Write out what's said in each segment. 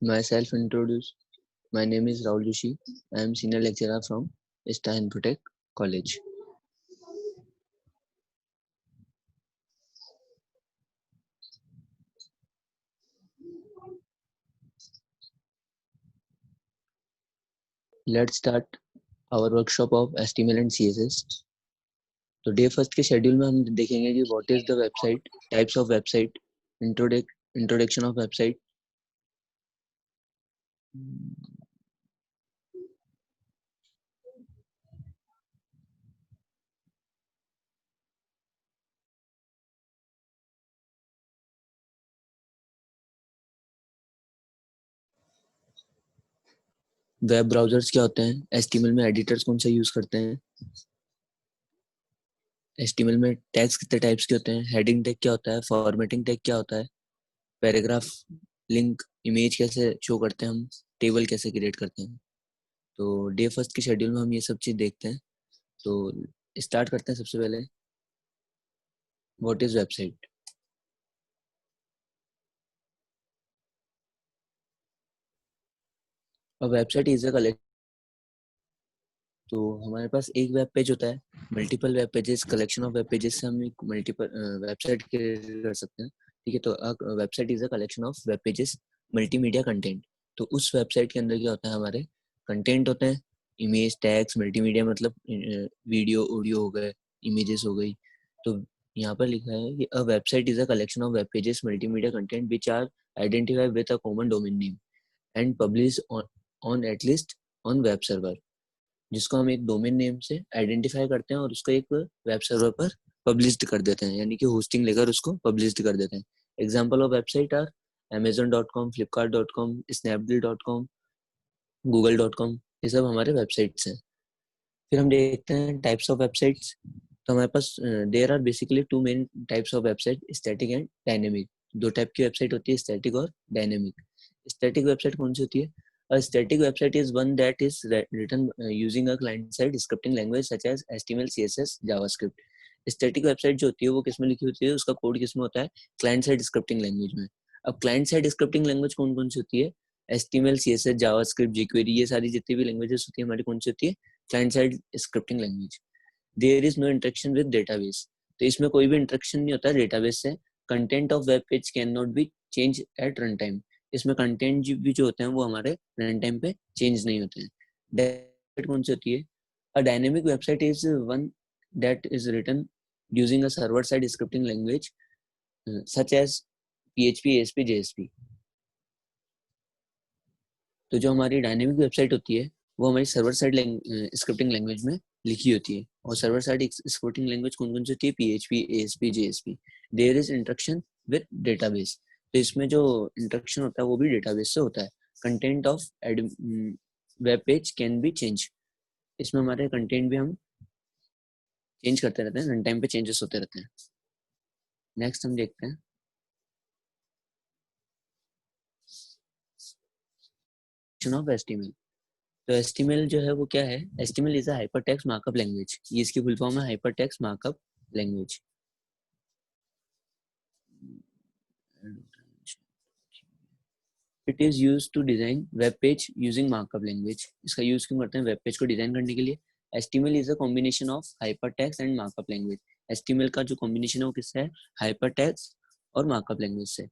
Myself introduce. My name is Rahul Joshi. I am senior lecturer from Star Infotech College. Let's start our workshop of HTML and CSS. तो day first के schedule में हम देखेंगे कि what is the website, types of website, introduction of website, web browsers क्या होते हैं, HTML में एडिटर्स कौन सा यूज करते हैं, HTML में टैग्स कितने टाइप्स के होते हैं, हेडिंग टैग क्या होता है, फॉर्मेटिंग टैग क्या होता है, पैराग्राफ, लिंक, इमेज कैसे शो करते हैं हम, टेबल कैसे क्रिएट करते हैं। तो डे फर्स्ट के शेड्यूल में हम ये सब चीज देखते हैं। तो स्टार्ट करते हैं सबसे पहले, व्हाट इज वेबसाइट। अब वेबसाइट इज अ कलेक्ट, तो हमारे पास एक वेब पेज होता है, multiple web pages, collection of web pages से हम एक मल्टीपल वेबसाइट क्रिएट कर सकते हैं। ठीक है, तो website is a collection of web pages multimedia content. तो उस वेबसाइट के अंदर क्या होता है, हमारे कंटेंट होते हैं, इमेज, टैग्स, मल्टीमीडिया मतलब वीडियो, ऑडियो हो गए, इमेजेस हो गई। तो यहाँ पर लिखा है कि a website is a collection of web pages multimedia content which are identified with a common domain name and publish on at least on web server, जिसको हम एक डोमेन नेम से आइडेंटिफाई करते हैं और उसको एक वेब सर्वर पर पब्लिश्ड कर देते हैं, यानी कि होस्टिंग लेकर उसको पब्लिश्ड कर देते हैं। Example of website R amazon.com, flipkart.com, snapdeal.com, google.com, ये सब हमारे वेबसाइट्स हैं। फिर हम देखते हैं टाइप्स ऑफ वेबसाइट्स। तो हमारे पास there are basically two main types of website, static and dynamic. दो टाइप की वेबसाइट होती है, स्टैटिक और डायनेमिक। स्टैटिक वेबसाइट कौन सी होती है? A static website is one that is written using a client-side scripting language such as HTML, CSS, JavaScript. Static website जो होती है वो किसमें लिखी होती है, उसका कोड किसमें होता है? क्लाइंट साइड स्क्रिप्टिंग लैंग्वेज में। अब क्लाइंट साइड स्क्रिप्टिंग लैंग्वेज कौन कौन सी होती है? HTML, CSS, JavaScript, jQuery, ये सारी जितनी भी लैंग्वेजेस होती है हमारी कौन सी होती है? Client side scripting language. There is no interaction with database, तो इसमें कोई भी इंटरेक्शन नहीं होता डेटाबेस से। Content of web page can not be change at run time, इसमें कंटेंट भी जो होते हैं वो हमारे रन टाइम पे चेंज नहीं होते हैं। डायनेमिक कौन सी होती है? A dynamic website is one that is written using a server side scripting language such as PHP, ASP, JSP। तो जो हमारी डायनेमिक वेबसाइट होती है वो हमारी सर्वर साइड स्क्रिप्टिंग लैंग्वेज में लिखी होती है। और सर्वर साइड स्क्रिप्टिंग लैंग्वेज कौन कौन सी होती है? PHP, ASP, JSP। There is interaction with database, तो इसमें जो इंटरेक्शन होता है वो भी डेटाबेस से होता है। Content of web page can be change, इसमें हमारे कंटेंट भी हम चेंज करते रहते हैं, रन टाइम पे चेंजेस होते रहते हैं। नेक्स्ट हम देखते हैं ऑफ HTML। तो HTML जो है वो क्या है? HTML is a hypertext markup language, ये इसकी फुल फॉर्म है, hypertext markup language. It is use to design web page using markup language. इसका यूज क्यों करते हैं? वेब पेज को डिजाइन करने के लिए। HTML is a combination of hypertext and markup language. HTML का जो कॉम्बिनेशन है वो किससे है? हाइपरटेक्स्ट और मार्कअप लैंग्वेज से।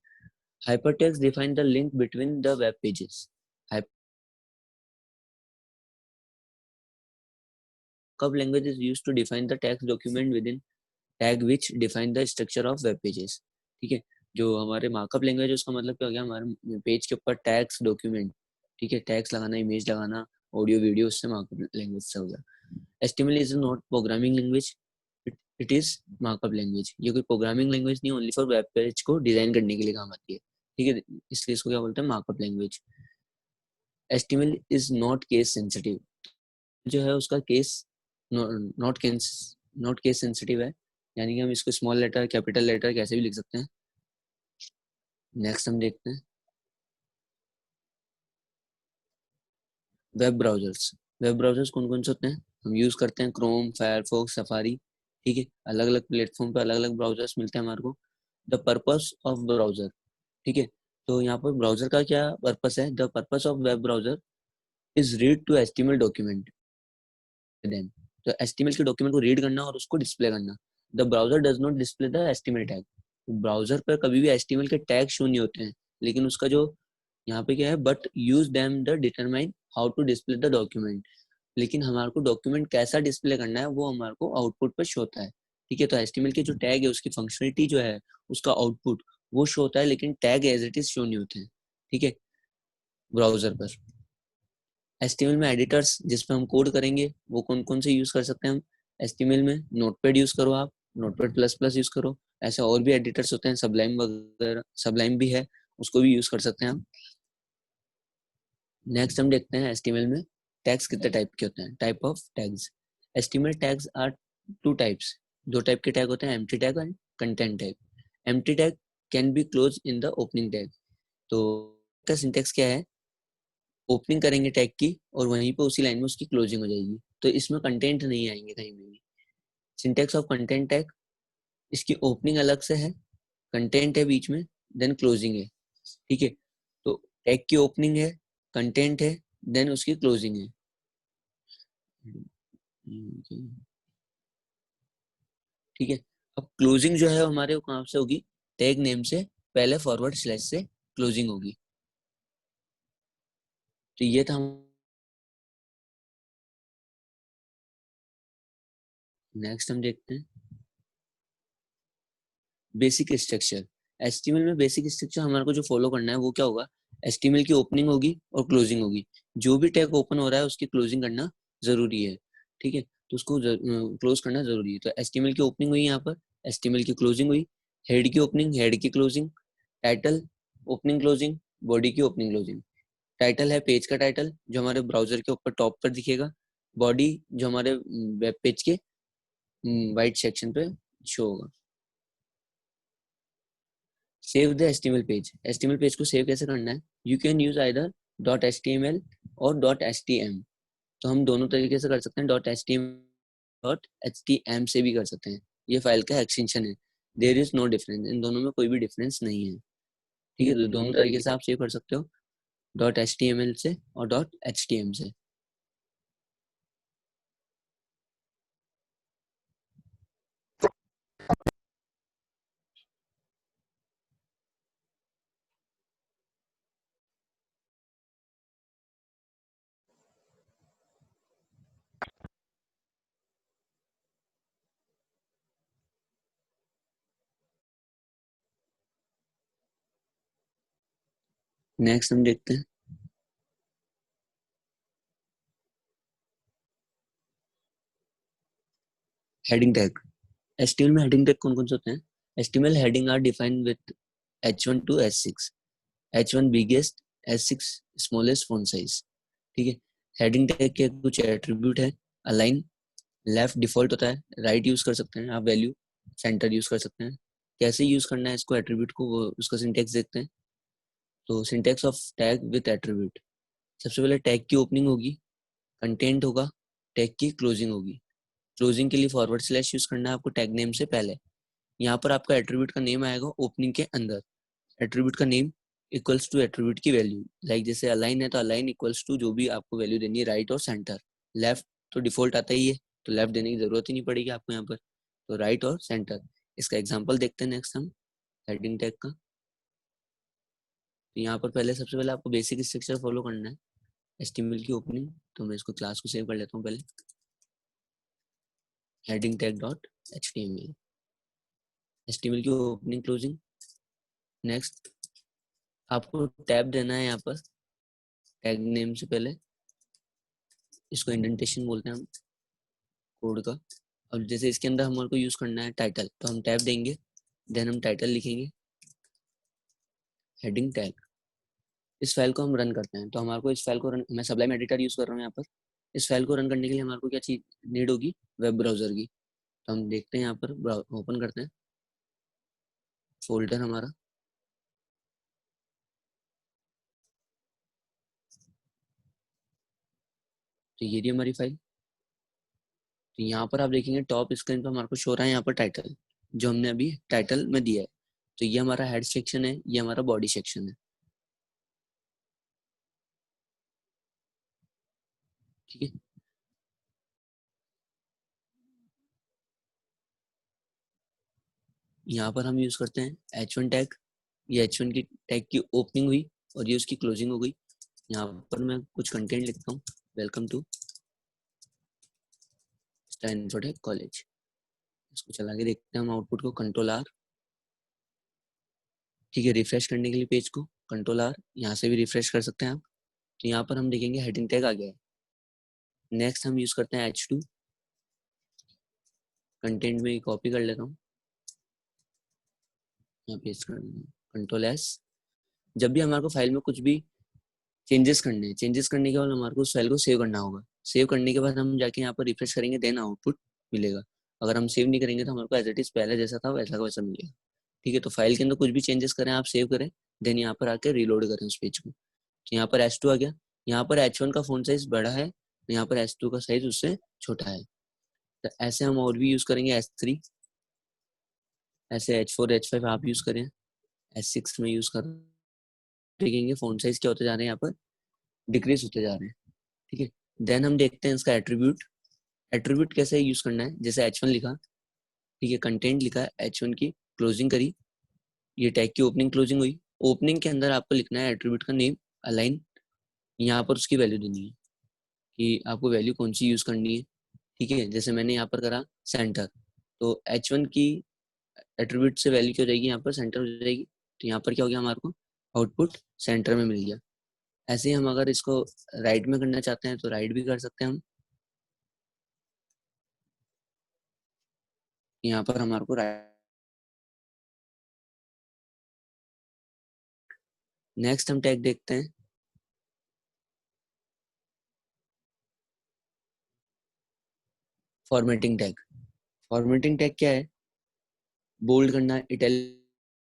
Hypertext define the link between the web pages. Markup language is used to define the text document with in tag which define the structure of web pages. ठीक है, जो हमारे मार्कअप लैंग्वेज उसका मतलब क्या हो गया? हमारे पेज के ऊपर टैग्स डॉक्यूमेंट, ठीक है, टैग्स लगाना, इमेज लगाना, ऑडियो वीडियो, उससे मार्कअप लैंग्वेज से हो गया। HTML is not programming language, it is markup language. ये कोई प्रोग्रामिंग लैंग्वेज नहीं, ओनली फॉर वेब पेज को डिजाइन करने के लिए काम आती है। ठीक है, इसलिए इसको क्या बोलते हैं? Markup language. HTML is not case sensitive, जो है उसका case not not case sensitive है, यानी कि हम इसको स्मॉल लेटर, कैपिटल लेटर कैसे भी लिख सकते हैं। नेक्स्ट हम देखते हैं वेब ब्राउजर्स। वेब ब्राउजर्स कौन कौन से होते हैं? हम यूज करते हैं क्रोम, फायरफॉक्स, सफारी, ठीक है, अलग अलग प्लेटफॉर्म पे अलग अलग ब्राउजर्स मिलते हैं हमारे को। द पर्पस ऑफ ब्राउजर, ठीक है, तो यहाँ पर ब्राउजर का क्या पर्पस है? The purpose of web browser is read to HTML document then, तो एचटीएमएल के डॉक्यूमेंट को रीड करना और उसको डिस्प्ले करना। The browser does not display the HTML tag, browser पर कभी भी एचटीएमएल के टैग शो नहीं होते हैं, लेकिन उसका जो यहाँ पे क्या है, but use them the determine how to display the document, लेकिन हमारे को डॉक्यूमेंट कैसा डिस्प्ले करना है वो हमारे को आउटपुट पर शो होता है। ठीक है, तो एचटीएमएल के जो टैग है उसकी फंक्शनलिटी जो है, उसका आउटपुट वो शो होता है, लेकिन tag as it is show नहीं होते हैं। ठीक है, ब्राउजर पर एचटीएमएल में एडिटर्स जिसपे हम कोड करेंगे वो कौन कौन से यूज कर सकते हैं हम? एचटीएमएल में नोटपैड यूज करो, आप नोटपैड प्लस प्लस यूज करो, ऐसे और भी एडिटर्स होते हैं, सबलाइम वगैरह, सबलाइम भी है, उसको भी यूज कर सकते हैं हम। नेक्स्ट हम देखते हैं एचटीएमएल में टैग्स कितने टाइप के होते हैं, type of tags. HTML tags are two types, दो टाइप के टैग होते हैं, empty tag and content tag. Empty tag can be close in the opening tag, तो का सिंटेक्स क्या है, ओपनिंग करेंगे टैग की और वहीं पे उसी लाइन में उसकी क्लोजिंग हो जाएगी, तो इसमें कंटेंट नहीं आएंगे कहीं भी। सिंटेक्स ऑफ कंटेंट टैग, इसकी ओपनिंग अलग से है, कंटेंट है बीच में, देन क्लोजिंग है। ठीक है, तो टैग की ओपनिंग है, कंटेंट है, देन उसकी क्लोजिंग है। ठीक है, अब क्लोजिंग जो है हमारे कहाँ से होगी, टैग नेम से पहले फॉरवर्ड स्लैश से क्लोजिंग होगी। तो ये था, नेक्स्ट हम देखते हैं बेसिक स्ट्रक्चर। एचटीएमएल में बेसिक स्ट्रक्चर हमारे को जो फॉलो करना है वो क्या होगा, एचटीएमएल की ओपनिंग होगी और क्लोजिंग होगी, जो भी टैग ओपन हो रहा है उसकी क्लोजिंग करना जरूरी है। ठीक है, तो उसको क्लोज करना जरूरी है। तो एचटीएमएल की ओपनिंग हुई यहाँ पर, एचटीएमएल की क्लोजिंग हुई, हेड की ओपनिंग, हेड की closing, title opening closing, body की ओपनिंग क्लोजिंग। टाइटल है पेज का टाइटल जो हमारे ब्राउजर के ऊपर टॉप पर दिखेगा, बॉडी जो हमारे वेब पेज के वाइट सेक्शन पे शो होगा। Save the HTML page, HTML page को सेव कैसे करना है, you can use either dot HTML और डॉट एचटीएम, तो हम दोनों तरीके से कर सकते हैं, डॉट एचटीएम डॉट एचटीएम से भी कर सकते हैं, ये फाइल का एक्सटेंशन है। देयर इज नो डिफरेंस, इन दोनों में कोई भी डिफरेंस नहीं है। ठीक है, तो दोनों तरीके से आप सेव कर सकते हो, डॉट एचटीएमएल से और डॉट एचटीएम से। नेक्स्ट हम देखते हैं हेडिंग टैग। एचटीएमएल में हेडिंग टैग कौन कौन से होते हैं? HTML heading are defined with H1 to H6, H1 biggest, H6 smallest font size. ठीक है, हेडिंग टैग के कुछ एट्रीब्यूट है, अलाइन, लेफ्ट डिफॉल्ट होता है, राइट यूज कर सकते हैं आप, वैल्यू सेंटर यूज कर सकते हैं। कैसे यूज करना है इसको एट्रीब्यूट को, वो उसका सिंटेक्स देखते हैं। तो syntax of tag with attribute, सबसे पहले टैग की ओपनिंग होगी, कंटेंट होगा, टैग की क्लोजिंग होगी। क्लोजिंग के लिए फॉरवर्ड स्लैश यूज करना है आपको टैग नेम से पहले। यहाँ पर आपका एट्रीब्यूट का नेम आएगा ओपनिंग के अंदर, एट्रीब्यूट का नेम इक्वल्स टू एट्रीब्यूट की वैल्यू, लाइक जैसे अलाइन है तो अलाइन इक्वल्स टू जो भी आपको वैल्यू देनी है, राइट और सेंटर। लेफ्ट तो डिफॉल्ट आता ही है, तो लेफ्ट देने की जरूरत ही नहीं पड़ेगी आपको यहाँ पर, तो राइट और सेंटर। इसका एग्जांपल देखते हैं नेक्स्ट हम हेडिंग टैग का। तो यहाँ पर पहले सबसे पहले आपको बेसिक स्ट्रक्चर फॉलो करना है, एचटीएमएल की ओपनिंग, तो मैं इसको क्लास को सेव कर लेता हूँ पहले, heading tag dot HTML, HTML की ओपनिंग क्लोजिंग। नेक्स्ट आपको टैब देना है यहाँ पर टैग नेम से पहले, इसको इंडेंटेशन बोलते हैं हम कोड का। अब जैसे इसके अंदर हमारे को यूज करना है टाइटल, तो हम टैब देंगे, देन हम टाइटल लिखेंगे, हेडिंग टैग। इस फाइल को हम रन करते हैं, तो हमारे को इस फाइल को रन, मैं सबलाइम एडिटर यूज कर रहा हूँ यहाँ पर। इस फाइल को रन करने के लिए हमारे को क्या चीज नीड होगी, वेब ब्राउजर की। तो हम देखते हैं यहाँ पर, ओपन करते हैं फोल्डर हमारा, तो ये रही हमारी फाइल। तो यहाँ पर आप देखेंगे टॉप स्क्रीन पर हमारे को शो रहा है यहाँ पर टाइटल, जो हमने अभी टाइटल में दिया है। तो ये हमारा हेड सेक्शन है, ये हमारा बॉडी सेक्शन है। ठीक है, यहाँ पर हम यूज करते हैं H1 टैग। ये H1 की टैग की ओपनिंग हुई और ये उसकी क्लोजिंग हो गई। यहाँ पर मैं कुछ कंटेंट लिखता हूँ, वेलकम टू स्टैनफोर्ड कॉलेज। इसको चला के देखते हैं हम आउटपुट को, कंट्रोल आर। ठीक है, रिफ्रेश करने के लिए पेज को कंट्रोल आर, यहाँ से भी रिफ्रेश कर सकते हैं आप। तो यहाँ पर हम देखेंगे हेडिंग टैग आ गया है। नेक्स्ट हम यूज करते हैं H2, कंटेंट में कॉपी कर लेता हूँ, यहाँ पेस्ट कर देता हूँ, कंट्रोल एस। जब भी हमारे को फाइल में कुछ भी चेंजेस करने हैं, चेंजेस करने के बाद हमारे को उस फाइल को सेव करना होगा। सेव करने के बाद हम जाके यहाँ पर रिफ्रेश करेंगे, देन आउटपुट मिलेगा। अगर हम सेव नहीं करेंगे तो हमारे को एज इट इज पहले जैसा था वैसा का वैसा मिलेगा। ठीक है, तो फाइल के अंदर कुछ भी चेंजेस करें आप, सेव करें, देन यहाँ पर आके रीलोड करें उस पेज को। तो यहाँ पर H2 आ गया। यहाँ पर H1 का फोन साइज बड़ा है, यहाँ पर H2 का साइज उससे छोटा है। तो ऐसे हम और भी यूज करेंगे H3, ऐसे H4 H5 आप यूज करें, H6 में यूज कर देखेंगे फोन साइज क्या होते जा रहे हैं, यहाँ पर डिक्रीज होते जा रहे हैं। ठीक है, देन हम देखते हैं इसका एट्रीब्यूट। एट्रीब्यूट कैसे यूज करना है, जैसे H1 लिखा, ठीक है, कंटेंट लिखा है, H1 की क्लोजिंग करी, ये टैग की ओपनिंग क्लोजिंग हुई। ओपनिंग के अंदर आपको लिखना है एट्रीब्यूट का नेम, अलाइन, यहाँ पर उसकी वैल्यू देनी है कि आपको वैल्यू कौन सी यूज करनी है। ठीक है, जैसे मैंने यहाँ पर करा सेंटर, तो H1 की एट्रीब्यूट से वैल्यू क्या हो जाएगी, यहाँ पर सेंटर हो जाएगी। तो यहाँ पर क्या हो गया, हमारे को आउटपुट सेंटर में मिल गया। ऐसे ही हम अगर इसको राइट में करना चाहते हैं तो राइट भी कर सकते हैं हम। यहाँ पर हमारे को राइट। नेक्स्ट हम टैग देखते हैं फॉर्मेटिंग टैग। फॉर्मेटिंग टैग क्या है, बोल्ड करना, इटैलिक,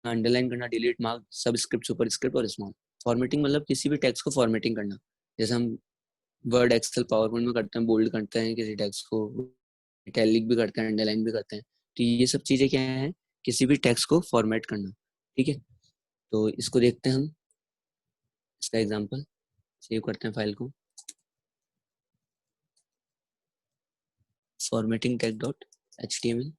अंडरलाइन करना, डिलीट, मार्क, सब स्क्रिप्ट, सुपर स्क्रिप्ट और स्मॉल। फॉर्मेटिंग मतलब किसी भी टेक्स्ट को फॉर्मेटिंग करना, जैसे हम वर्ड, एक्सेल, पावर पॉइंट में करते हैं, बोल्ड करते हैं किसी टेक्स्ट को, इटैलिक भी करते हैं, अंडरलाइन भी करते हैं। तो ये सब चीजें क्या है, किसी भी टेक्स्ट को फॉर्मेट करना। ठीक है, तो इसको देखते हैं हम, इसका एग्जाम्पल सेव करते हैं फाइल को, formatting tag dot HTML।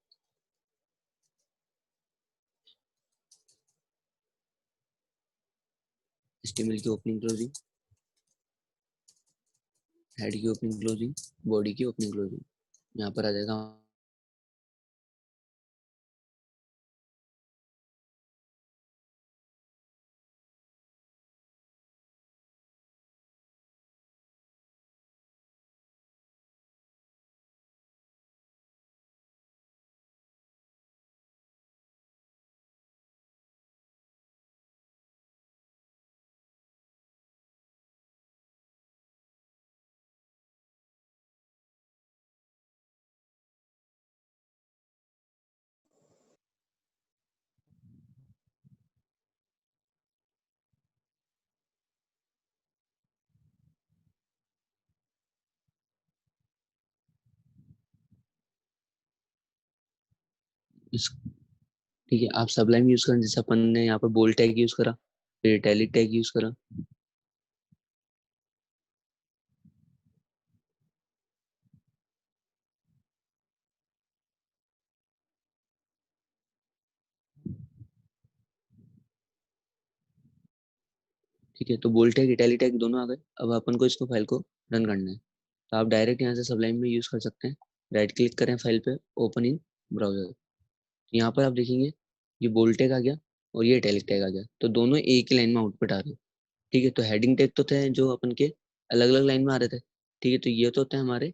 HTML की ओपनिंग क्लोजिंग, हेड की ओपनिंग क्लोजिंग, बॉडी की ओपनिंग क्लोजिंग, यहाँ पर आ जाएगा। ठीक है, आप सबलाइन यूज करें, जैसे अपन ने यहाँ पर बोल्ड टैग यूज करा, फिर इटैलिक टैग यूज करा। ठीक है, तो बोल्ड टैग इटैलिक टैग दोनों आ गए। अब अपन को इसको फाइल को रन करना है, तो आप डायरेक्ट यहाँ से सबलाइन में यूज कर सकते हैं। राइट क्लिक करें फाइल पे, ओपन इन ब्राउजर। यहाँ पर आप देखेंगे ये बोल्ड टैग आ गया और ये इटैलिक टैग आ गया, तो दोनों एक ही लाइन में आउटपुट आ रहे हैं। ठीक है, तो हेडिंग टैग तो थे जो अपन के अलग अलग लाइन में आ रहे थे। ठीक है, तो ये तो होते हैं हमारे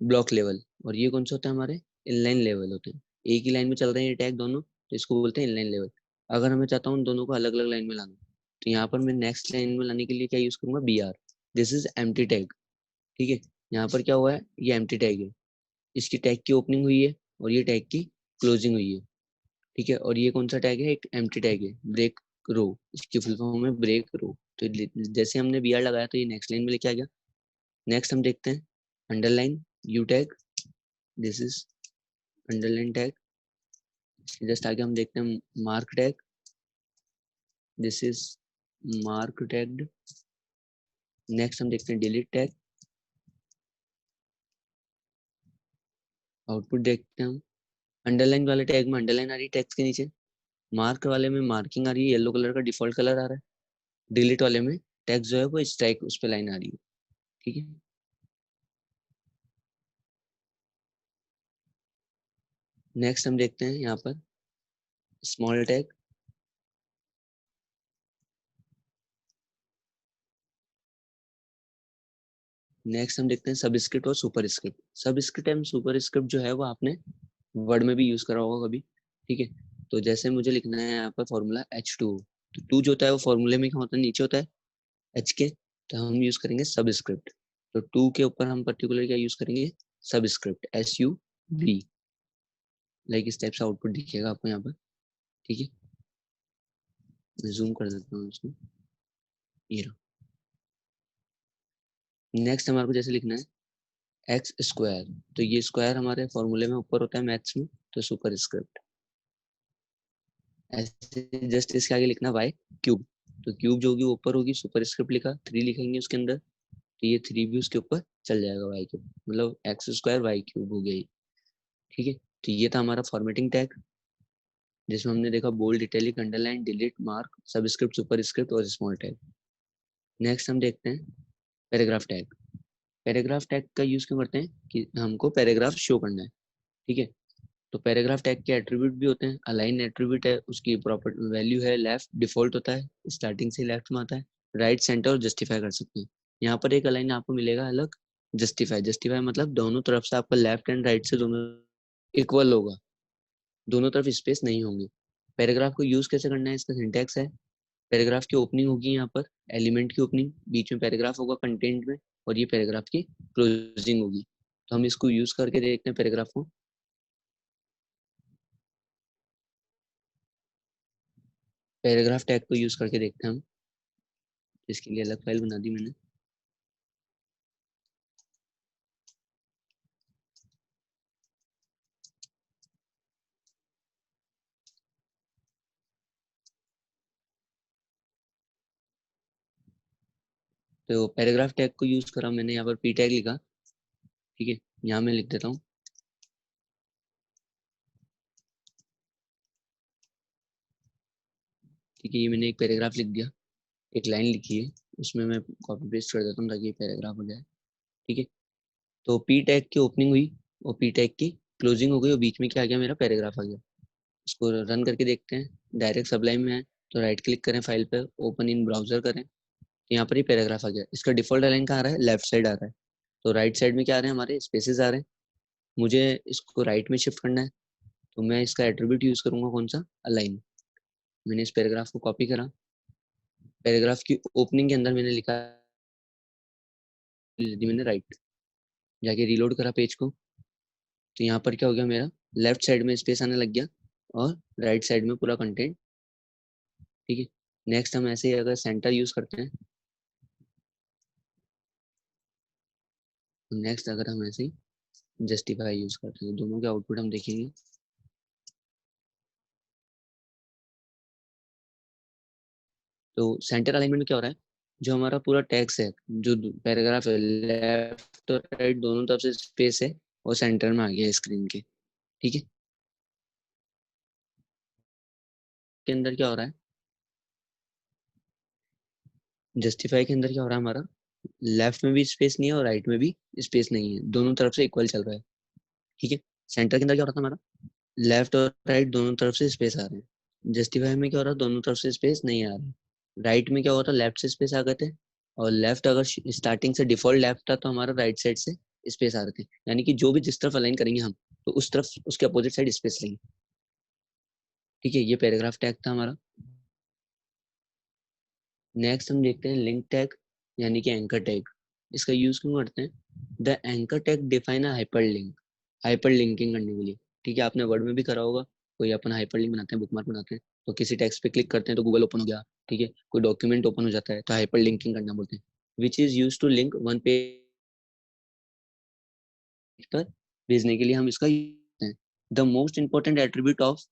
ब्लॉक लेवल, और ये कौन सा होता है, हमारे इनलाइन लेवल होते हैं। एक ही लाइन में चल रहे हैं ये टैग दोनों, तो इसको बोलते हैं इनलाइन लेवल। अगर हमें चाहता हूँ उन दोनों को अलग अलग लाइन में लाना, तो यहाँ पर मैं नेक्स्ट लाइन में लाने के लिए क्या यूज करूंगा, BR, this is empty tag. ठीक है, यहाँ पर क्या हुआ है, ये एम्प्टी टैग है, इसकी टैग की ओपनिंग हुई है और ये टैग की क्लोजिंग हुई है। ठीक है, और ये कौन सा टैग है, एक एम्प्टी टैग है, ब्रेक रो, इसकी फुल फॉर्म है ब्रेक रो। तो जैसे हमने BR लगाया तो ये नेक्स्ट लाइन में लेके आ गया। नेक्स्ट हम देखते हैं underline, you tag, this is underline tag. Just आगे हम देखते हैं mark tag, this is mark tagged. Next हम देखते हैं डिलीट टैग। आउटपुट देखते हैं हम, अंडरलाइन वाले टैग में अंडरलाइन आ रही है टेक्स्ट के नीचे, मार्क वाले में मार्किंग आ रही है, येलो कलर का डिफॉल्ट कलर आ रहा है, डिलीट वाले में टेक्स्ट जो है वो स्ट्राइक उस पे लाइन आ रही है। ठीक है, नेक्स्ट हम देखते हैं यहाँ पर स्मॉल टैग। नेक्स्ट हम देखते हैं सबस्क्रिप्ट और सुपरस्क्रिप्ट। सबस्क्रिप्ट एंड सुपरस्क्रिप्ट जो है वो आपने वर्ड में भी यूज करा होगा कभी। ठीक है, तो जैसे मुझे लिखना है यहाँ पर फॉर्मूला H2, तो टू जो होता है वो फॉर्मूले में क्या होता है, नीचे होता है H के, तो हम यूज करेंगे सबस्क्रिप्ट। तो टू के ऊपर हम पर्टिकुलर क्या यूज करेंगे, सबस्क्रिप्ट SUB। लाइक इस टाइप से आउटपुट दिखेगा आपको यहाँ पर। ठीक है, मैं जूम कर देता हूँ इसको, ये रहा। नेक्स्ट हमारे को जैसे लिखना है एक्स स्क्वायर, तो ये स्क्वायर हमारे फॉर्मूले में ऊपर होता है मैथ्स में, तो सुपर स्क्रिप्ट। ऐसे जस्ट इसके आगे लिखना वाई क्यूब, तो क्यूब जो होगी ऊपर होगी, सुपर स्क्रिप्ट लिखा, थ्री लिखेंगे उसके अंदर, तो ये थ्री भी उसके ऊपर चल जाएगा, वाई क्यूब, मतलब एक्स स्क्वायर वाई क्यूब हो गया ये। ठीक है, तो ये था हमारा फॉर्मेटिंग टैग, जिसमें हमने देखा bold, italic, underline, delete, mark, subscript, super script और स्मॉल टैग। नेक्स्ट हम देखते हैं पैराग्राफ टैग। पैराग्राफ टैग का यूज क्यों करते हैं कि हमको पैराग्राफ शो करना है। ठीक है, तो पैराग्राफ टैग के एट्रीब्यूट भी होते हैं, अलाइन एट्रीब्यूट है, उसकी प्रॉपर वैल्यू है लेफ्ट, डिफॉल्ट होता है, स्टार्टिंग से लेफ्ट में आता है, राइट, सेंटर और जस्टिफाई कर सकते हैं। यहाँ पर एक अलाइन आपको मिलेगा अलग, जस्टिफाई। जस्टिफाई मतलब दोनों तरफ से आपका लेफ्ट एंड राइट से दोनों इक्वल होगा, दोनों तरफ स्पेस नहीं होंगे। पैराग्राफ को यूज कैसे करना है, इसका सिंटैक्स है, पैराग्राफ की ओपनिंग होगी यहाँ पर, एलिमेंट की ओपनिंग, बीच में पैराग्राफ होगा कंटेंट में, और ये पैराग्राफ की क्लोजिंग होगी। तो हम इसको यूज करके देखते हैं पैराग्राफ को। पैराग्राफ टैग को यूज करके देखते हैं हम, इसके लिए अलग फाइल बना दी मैंने। तो पैराग्राफ टैग को यूज करा मैंने, यहाँ पर पी टैग लिखा। ठीक है, यहाँ मैं लिख देता हूँ, ठीक है, ये मैंने एक पैराग्राफ लिख दिया, एक लाइन लिखी है, उसमें मैं कॉपी पेस्ट कर देता हूँ ताकि ये पैराग्राफ हो जाए। ठीक है, तो पी टैग की ओपनिंग हुई और पी टैग की क्लोजिंग हो गई, और बीच में क्या आ गया, मेरा पैराग्राफ आ गया। इसको रन करके देखते हैं, डायरेक्ट सबलाइन में है, तो राइट क्लिक करें फाइल पर, ओपन इन ब्राउजर करें, तो यहाँ पर ही पैराग्राफ आ गया। इसका डिफॉल्ट अलाइन कहाँ आ रहा है, लेफ्ट साइड आ रहा है, तो राइट साइड में क्या आ रहे हैं, हमारे स्पेसेस आ रहे हैं। मुझे इसको राइट में शिफ्ट करना है, तो मैं इसका एट्रीब्यूट यूज करूंगा, कौन सा, अलाइन। मैंने इस पैराग्राफ को कॉपी करा, पैराग्राफ की ओपनिंग के अंदर मैंने लिखा, मैंने राइट, जाके रीलोड करा पेज को, तो यहाँ पर क्या हो गया, मेरा लेफ्ट साइड में स्पेस आने लग गया, और राइट साइड में पूरा कंटेंट। ठीक है, नेक्स्ट हम ऐसे ही अगर सेंटर यूज करते हैं, तो नेक्स्ट अगर हम ऐसे ही जस्टिफाई यूज करते हैं, दोनों के आउटपुट हम देखेंगे। तो सेंटर अलाइनमेंट में क्या हो रहा है, जो हमारा पूरा टेक्स्ट है, जो पैराग्राफ है, लेफ्ट और राइट दोनों तरफ से स्पेस है, और सेंटर में आ गया स्क्रीन के। ठीक है, के अंदर क्या हो रहा है, जस्टिफाई के अंदर क्या हो रहा है, हमारा लेफ्ट में भी स्पेस नहीं है और राइट में भी स्पेस नहीं है, दोनों तरफ से इक्वल चल रहा है। ठीक है, सेंटर के अंदर क्या हो रहा था हमारा, लेफ्ट और राइट दोनों तरफ से स्पेस आ रहे हैं। जस्टिफाई में क्या हो रहा है, दोनों तरफ से स्पेस नहीं आ रही। राइट में क्या हो रहा था, लेफ्ट से स्पेस आ गए थे, और लेफ्ट अगर स्टार्टिंग से डिफॉल्ट लेफ्ट था, तो हमारा राइट साइड से स्पेस आ रहे थे, यानी कि जो भी जिस तरफ अलाइन करेंगे हम, तो उस तरफ उसके अपोजिट साइड स्पेस लेंगे। ठीक है, ये पैराग्राफ टैग था हमारा। नेक्स्ट हम देखते हैं लिंक टैग, यानी कि एंकर टैग। इसका यूज क्यों करते हैं, the anchor tag define a hyper link, hyper linking करने के लिए। ठीक है, आपने वर्ड में भी करा होगा, कोई अपन हाइपर लिंक बनाते हैं, बुकमार्क बनाते हैं, तो किसी टेक्स्ट पे क्लिक करते हैं तो गूगल ओपन हो गया। ठीक है, कोई डॉक्यूमेंट ओपन हो जाता है, तो हाइपर लिंकिंग करना बोलते हैं, which is use to link one page पर भेजने के लिए हम इसका यूज करते हैं। The most important attribute of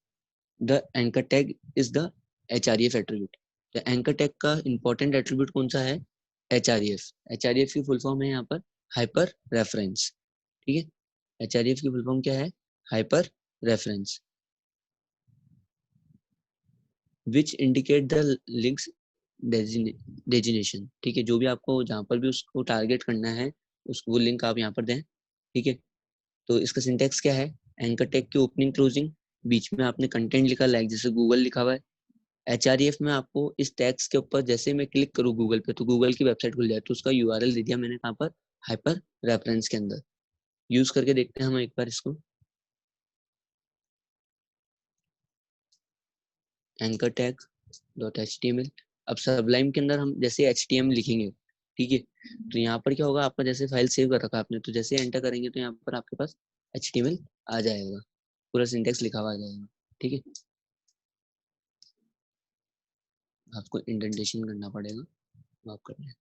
the anchor tag is the HREF attribute. तो एंकर टैग का इंपॉर्टेंट एट्रीब्यूट कौन सा है? HREF। HREF की फुल फॉर्म है यहाँ पर हाइपर रेफरेंस। ठीक है, HREF की फुल फॉर्म क्या है? Hyper reference, which indicate the links designation. ठीक है, जो भी आपको जहाँ पर भी उसको टारगेट करना है उसको वो लिंक आप यहाँ पर दें। ठीक है, तो इसका सिंटेक्स क्या है? एंकर टैग की ओपनिंग क्लोजिंग, बीच में आपने कंटेंट लिखा, लाइक जैसे गूगल लिखा हुआ है। HREF में आपको इस टैग्स के ऊपर जैसे मैं क्लिक करूँ गूगल पे तो गूगल की वेबसाइट खुल जाए, तो उसका URL दे दिया मैंने कहाँ पर? हाइपर रेफरेंस के अंदर। यूज करके देखते हैं हम एक बार इसको, एंकर टैग .html। अब सबलाइम के अंदर हम जैसे HTML लिखेंगे, ठीक है, तो यहाँ पर क्या होगा, आपका जैसे फाइल सेव कर रखा है आपने, तो जैसे एंटर करेंगे तो यहाँ पर आपके पास HTML आ जाएगा, पूरा सिंटेक्स लिखा हुआ आ जाएगा। ठीक है, आपको इंडेंटेशन करना पड़ेगा, आप कर लें।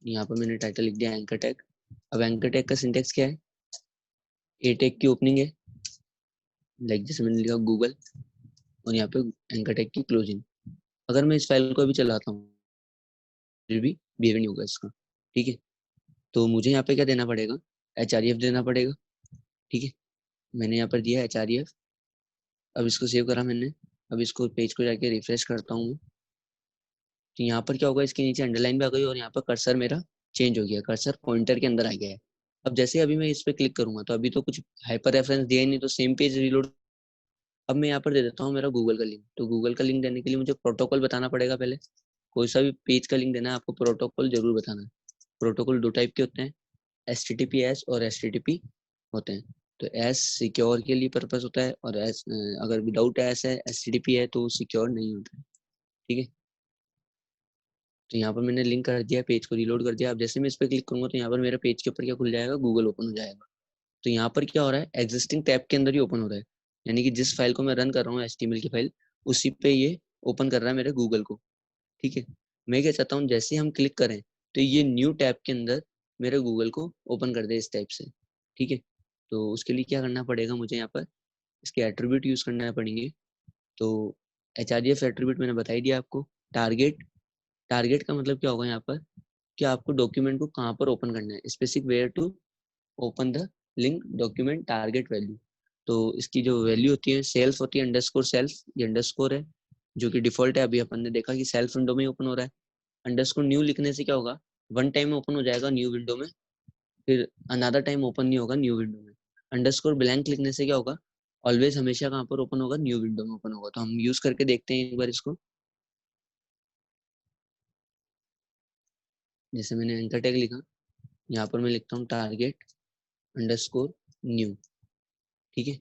यहाँ पर मैंने टाइटल लिख दिया एंकर टैग। अब एंकर टैग का सिंटेक्स क्या है? ए टैग की ओपनिंग है, लाइक जैसे मैंने लिखा गूगल, और यहाँ पे एंकर टैग की क्लोजिंग। अगर मैं इस फाइल को अभी चलाता हूँ फिर भी बिहेव नहीं होगा इसका। ठीक है, तो मुझे यहाँ पे क्या देना पड़ेगा? HREF देना पड़ेगा। ठीक है, मैंने यहाँ पर दिया HREF। अब इसको सेव करा मैंने। अब इसको पेज को जाके रिफ्रेश करता हूँ, तो यहाँ पर क्या होगा, इसके नीचे अंडरलाइन भी आ गई और यहाँ पर कर्सर मेरा चेंज हो गया, कर्सर पॉइंटर के अंदर आ गया है। अब जैसे अभी मैं इस पर क्लिक करूंगा तो अभी तो कुछ हाइपर रेफरेंस दिया ही नहीं, तो सेम पेज रिलोड। अब मैं यहाँ पर दे देता हूँ मेरा गूगल का लिंक। तो गूगल का लिंक देने के लिए मुझे प्रोटोकॉल बताना पड़ेगा पहले। कोई सा भी पेज का लिंक देना है आपको प्रोटोकॉल जरूर बताना है। प्रोटोकॉल दो टाइप के होते हैं, HTTPS और STTP होते हैं। तो S सिक्योर के लिए पर्पस होता है, और S अगर विदाउट S है, STTP है, तो सिक्योर नहीं होता है। ठीक है, तो यहाँ पर मैंने लिंक कर दिया, पेज को रीलोड कर दिया। अब जैसे मैं इस पर क्लिक करूंगा तो यहाँ पर मेरे पेज के ऊपर क्या खुल जाएगा? गूगल ओपन हो जाएगा। तो यहाँ पर क्या हो रहा है? एग्जिस्टिंग टैब के अंदर ही ओपन हो रहा है, यानी कि जिस फाइल को मैं रन कर रहा हूँ HTML की फाइल, उसी पे ये ओपन कर रहा है मेरे गूगल को। ठीक है, मैं क्या चाहता हूँ, जैसे हम क्लिक करें तो ये न्यू टैब के अंदर मेरे गूगल को ओपन कर दे इस टाइप से। ठीक है, तो उसके लिए क्या करना पड़ेगा मुझे? यहाँ पर इसके एट्रीब्यूट यूज करना पड़ेंगे। तो HREF एट्रीब्यूट मैंने बता ही दिया आपको। टारगेट, टारगेट का मतलब क्या होगा यहाँ पर, कि आपको डॉक्यूमेंट को कहाँ पर ओपन करना है, specific where to open the link document target value. तो इसकी जो वैल्यू होती है सेल्फ होती है, अंडरस्कोर सेल्फ, ये अंडरस्कोर है जो कि डिफॉल्ट है। अभी अपन ने देखा कि सेल्फ विंडो में ओपन हो रहा है। अंडरस्कोर न्यू लिखने से क्या होगा, वन टाइम ओपन हो जाएगा न्यू विंडो में, फिर अनदर टाइम ओपन नहीं होगा न्यू विंडो में। अंडरस्कोर ब्लैंक लिखने से क्या होगा, ऑलवेज हमेशा कहाँ पर ओपन होगा? न्यू विंडो में ओपन होगा। तो हम यूज करके देखते हैं एक बार इसको। जैसे मैंने एंकर टैग लिखा, यहाँ पर मैं लिखता हूँ टारगेट अंडरस्कोर न्यू। ठीक है,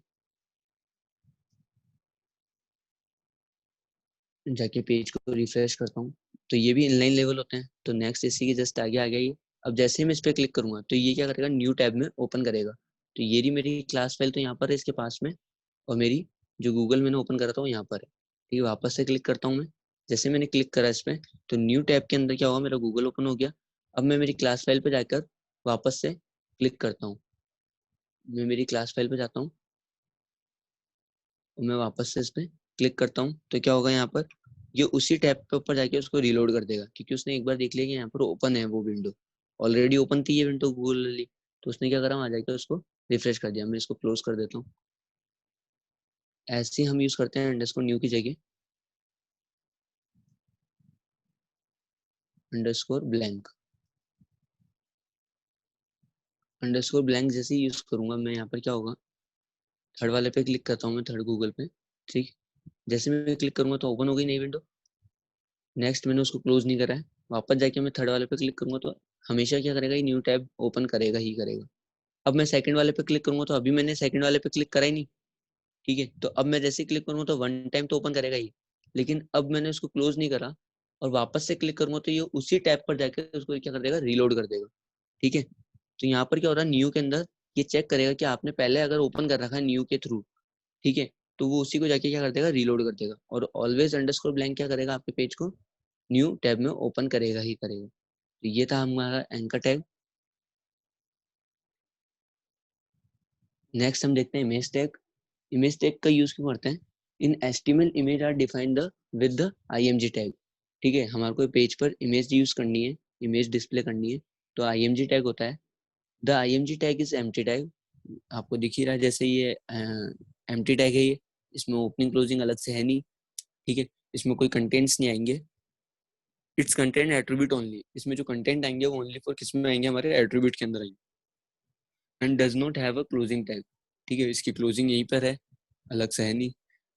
जाके पेज को रिफ्रेश करता हूँ तो ये भी इनलाइन लेवल होते हैं। तो नेक्स्ट इसी के जस्ट आगे आ गया ये। अब जैसे ही मैं इस पर क्लिक करूंगा तो ये क्या करेगा? न्यू टैब में ओपन करेगा। तो ये रही मेरी क्लास फाइल, तो यहाँ पर है इसके पास में, और मेरी जो गूगल मैंने ओपन करा था वो यहाँ पर है। ठीक है, वापस से क्लिक करता हूँ मैं। जैसे मैंने क्लिक करा इस पर तो न्यू टैब के अंदर क्या होगा, मेरा गूगल ओपन हो गया। अब मैं मेरी क्लास फाइल पे जाकर वापस से क्लिक करता हूँ। मैं मेरी क्लास फाइल पे जाता हूँ और मैं वापस से इस पर क्लिक करता हूँ तो क्या होगा यहाँ पर, ये उसी टैब पे ऊपर जाके उसको रीलोड कर देगा, क्योंकि उसने एक बार देख लिया कि यहाँ पर ओपन है वो विंडो, ऑलरेडी ओपन थी ये विंडो गूगल वाली। तो उसने क्या करा, वहां जाके उसको रिफ्रेश कर दिया। मैं इसको क्लोज कर देता हूँ। ऐसे ही हम यूज करते हैं अंडरस्कोर न्यू की जगह अंडरस्कोर ब्लैंक। अंडरस्कोर ब्लैंक जैसे ही यूज करूंगा मैं, यहाँ पर क्या होगा, थर्ड वाले पे क्लिक करता हूँ मैं, थर्ड गूगल पे। ठीक, जैसे मैं क्लिक करूंगा तो ओपन हो गई नई विंडो। नेक्स्ट मैंने उसको क्लोज नहीं करा है, वापस जाके मैं थर्ड वाले पे क्लिक करूंगा तो हमेशा क्या करेगा, ये न्यू टैब ओपन करेगा ही करेगा। अब मैं सेकंड वाले पे क्लिक करूंगा तो अभी मैंने सेकंड वाले पे क्लिक करा ही नहीं। ठीक है, तो अब मैं जैसे ही क्लिक करूंगा तो वन टाइम तो ओपन करेगा ही, लेकिन अब मैंने उसको क्लोज नहीं करा और वापस से क्लिक करूंगा तो ये उसी टैब पर जाके उसको क्या कर देगा, रीलोड कर देगा। ठीक है, तो यहाँ पर क्या हो रहा है, न्यू के अंदर ये चेक करेगा कि आपने पहले अगर ओपन कर रखा है न्यू के थ्रू, ठीक है, तो वो उसी को जाके क्या कर देगा, रीलोड कर देगा। और ऑलवेज अंडरस्कोर ब्लैंक क्या करेगा, आपके पेज को न्यू टैब में ओपन करेगा ही करेगा। तो ये था हमारा एंकर टैग। नेक्स्ट हम देखते हैं इमेज टैग। इमेज टैग का यूज क्यों करते हैं? In HTML image are defined the with the IMG tag. ठीक है, हमारे को पेज पर इमेज यूज करनी है, इमेज डिस्प्ले करनी है, तो आईएमजी टैग होता है। The IMG tag is empty tag. आपको दिख ही रहा है जैसे ये एम्प्टी टैग है, ये इसमें ओपनिंग क्लोजिंग अलग से है नहीं। ठीक है, इसमें कोई कंटेंट्स नहीं आएंगे। It's content attribute only. इसमें जो कंटेंट आएंगे वो ओनली फॉर किस में आएंगे? हमारे एट्रीब्यूट के अंदर आएंगे। And does not have a closing tag. ठीक है, इसकी क्लोजिंग यहीं पर है, अलग से है नहीं।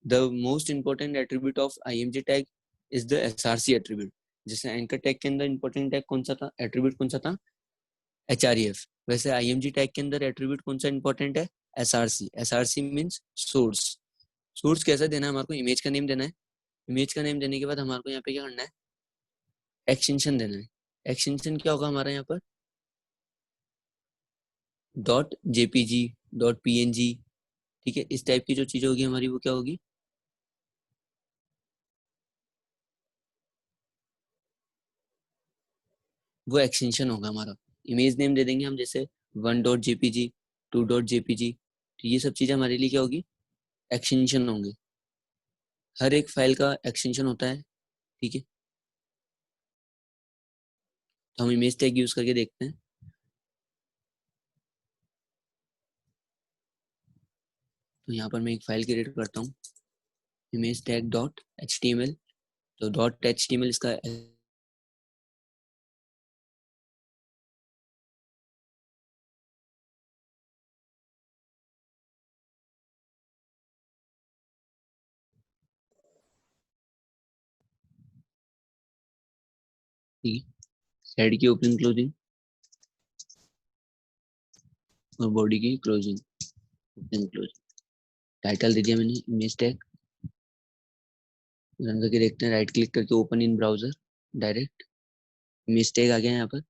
The most important attribute of IMG tag is the SRC attribute. जैसे एंकर टैग के अंदर इंपॉर्टेंट टैग कौन सा था, एट्रीब्यूट कौन सा था? एचआरईएफ। वैसे आईएमजी टैग के अंदर एट्रीब्यूट कौन सा इंपॉर्टेंट है? SRC. SRC means source. Source कैसा देना है हमारे को? इमेज का नेम देना है। इमेज का नेम देने के बाद हमारे को यहाँ पे क्या करना है? एक्सटेंशन देना है। एक्सटेंशन क्या होगा हमारा यहाँ पर? Dot JPG, dot PNG. ठीक है, इस टाइप की जो चीज होगी हमारी वो क्या होगी? वो एक्सटेंशन होगा हमारा। इमेज नेम दे देंगे हम, जैसे 1.jpg, 2.jpg। तो ये सब चीजें हमारे लिए क्या होगी? एक्सटेंशन होंगे। हर एक फाइल का एक्सटेंशन होता है। ठीक है, तो हम इमेज टैग यूज करके देखते हैं। तो यहाँ पर मैं एक फाइल क्रिएट करता हूँ, image tag dot H T M L. तो dot H T M L इसका हेड की ओपनिंग क्लोजिंग और बॉडी की क्लोजिंग ओपनिंग क्लोजिंग। टाइटल दे दिया मैंने इमेज टैग। रन करके देखते हैं, राइट क्लिक करके open in browser direct. Image tag आ गया यहाँ पर।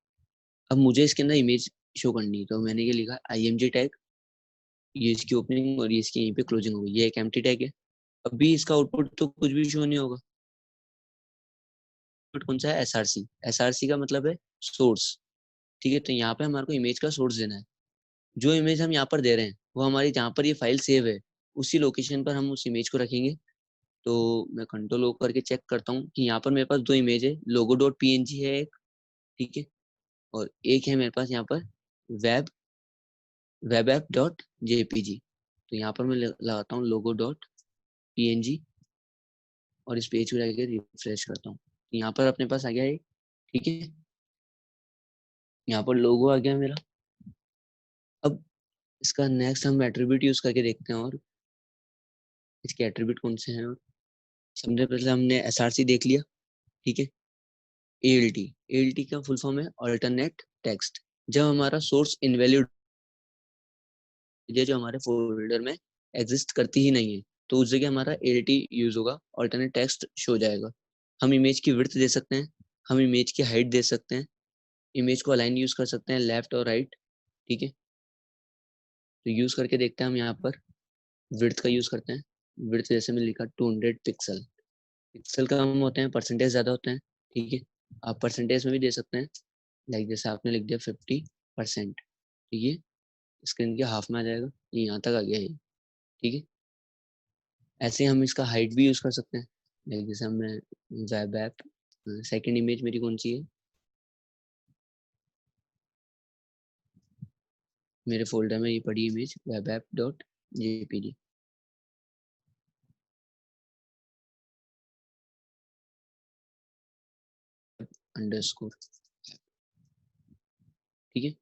अब मुझे इसके अंदर इमेज शो करनी है, तो मैंने ये लिखा IMG टैग। ये इसकी ओपनिंग और ये इसकी यहीं पे क्लोजिंग होगी। ये एक एम्प्टी टैग है। अभी इसका आउटपुट तो कुछ भी शो नहीं होगा। आउटपुट कौन सा है? SRC। SRC का मतलब है सोर्स। ठीक है, तो यहाँ पे हमारे को इमेज का सोर्स देना है। जो इमेज हम यहाँ पर दे रहे हैं वो हमारी जहाँ पर ये फाइल सेव है उसी लोकेशन पर हम उस इमेज को रखेंगे। तो मैं कंट्रोल ओ करके चेक करता हूँ कि यहाँ पर मेरे पास दो इमेज है। लोगो डॉट पीएनजी है एक, ठीक है, और एक है मेरे पास यहाँ पर web web app dot JPG. तो यहाँ पर मैं लगाता हूँ लोगो डॉट पीएनजी और इस पेज को जाके रिफ्रेश करता हूँ। तो यहाँ पर अपने पास आ गया है। ठीक है, यहाँ पर लोगो आ गया मेरा। अब इसका नेक्स्ट हम एट्रीब्यूट यूज करके देखते हैं, और इसके एट्रीब्यूट कौन से हैं। और सबसे पहले हमने एसआरसी देख लिया। ठीक है, एएलटी। एएलटी का फुल फॉर्म है अल्टरनेट टेक्स्ट। जब हमारा सोर्स इनवैलिड, जो हमारे फोल्डर में एग्जिस्ट करती ही नहीं है, तो उस जगह हमारा एएलटी यूज होगा, अल्टरनेट टेक्स्ट शो जाएगा। हम इमेज की विड्थ दे सकते हैं, हम इमेज की हाइट दे सकते हैं, इमेज को अलाइन यूज कर सकते हैं लेफ्ट और राइट। ठीक है, तो यूज करके देखते हैं हम। यहाँ पर विड्थ का यूज करते हैं। विड्थ जैसे मैं लिखा 200 पिक्सल। पिक्सल कम होते हैं, परसेंटेज ज्यादा होते हैं। ठीक है, आप परसेंटेज में भी दे सकते हैं, लाइक जैसे आपने लिख दिया 50%। तो ये स्क्रीन के हाफ में आ जाएगा, ये यहाँ तक आ गया है। ठीक है, ऐसे हम इसका हाइट भी यूज कर सकते हैं, लाइक जैसे हमने वेब ऐप, सेकेंड इमेज मेरी कौन सी है, मेरे फोल्डर में ये पड़ी image web app dot JPG. Underscore. ठीक है,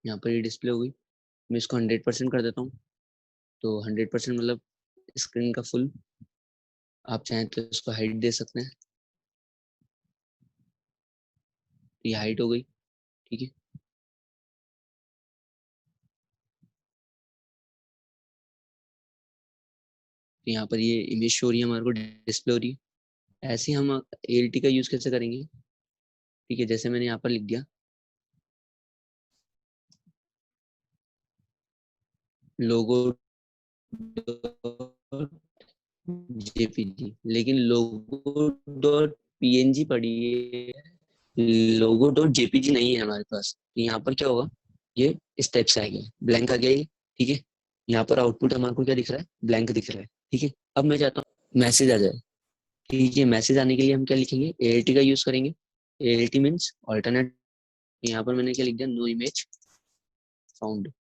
यहाँ पर ये डिस्प्ले हो गई। मैं इसको 100% कर देता हूँ। तो 100% मतलब स्क्रीन का फुल। आप चाहें तो इसको हाइट दे सकते हैं। तो ये हाइट हो गई। ठीक है, तो यहाँ पर ये इमेज शो हो रही है, हमारे को डिस्प्ले हो रही है। ऐसे ही हम एएलटी का यूज कैसे करेंगे? ठीक है, जैसे मैंने यहाँ पर लिख दिया लोगो जेपीजी, लेकिन लोगो डॉट पीएनजी पड़ी है, लोगो डॉट जेपीजी नहीं है हमारे पास। तो यहाँ पर क्या होगा? ये इस टाइप से आएगा, ब्लैंक आ गया ये। ठीक है, यहाँ पर आउटपुट हमारे को क्या दिख रहा है, ब्लैंक दिख रहा है। ठीक है, अब मैं चाहता हूँ मैसेज आ जाए। ठीक है, मैसेज आने के लिए हम क्या लिखेंगे, ALT का यूज करेंगे। ALT means alternate. यहाँ पर मैंने क्या लिख दिया, नो इमेज फाउंड।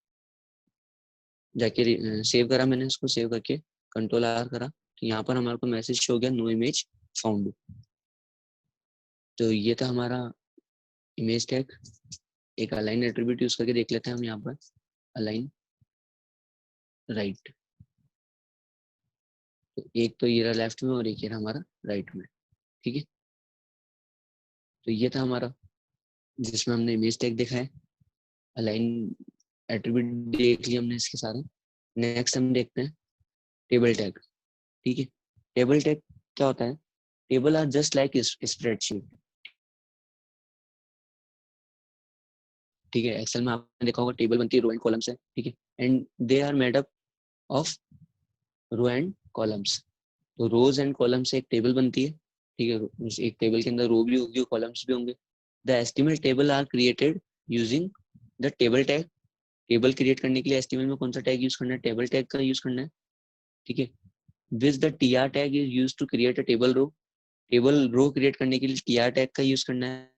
जाके सेव करा मैंने, इसको सेव करके Ctrl+R करा, तो यहाँ पर हमारे को मैसेज शो हो गया, नो इमेज फाउंड। तो ये था हमारा इमेज टैग। एक अलाइन एट्रीब्यूट यूज करके देख लेते हैं हम यहाँ पर, अलाइन राइट। तो एक तो ये रहा लेफ्ट में और एक ये रहा हमारा राइट में। ठीक है, तो ये था हमारा जिसमें हमने इमेज टैग देखा है, अलाइन एट्रीब्यूट देख लिया हमने इसके सारे। नेक्स्ट हम देखते हैं टेबल टैग। ठीक है, टेबल टैग क्या होता है, table are just like spreadsheet. ठीक है, एक्सेल में आपने देखा होगा टेबल बनती है रो एंड कॉलम से। ठीक है, and they are made up of row and columns. तो रोज एंड कॉलम से एक टेबल बनती है। ठीक है, उस एक टेबल के अंदर रो भी होगी और कॉलम्स भी होंगे। The estimate table are created using the table tag. Table create करने के लिए एस्टिमेट में कौन सा टैग यूज करना है, टेबल टैग का यूज करना है। ठीक है, which the TR tag is use to create a table row. Table row create करने के लिए TR टैग का यूज करना है।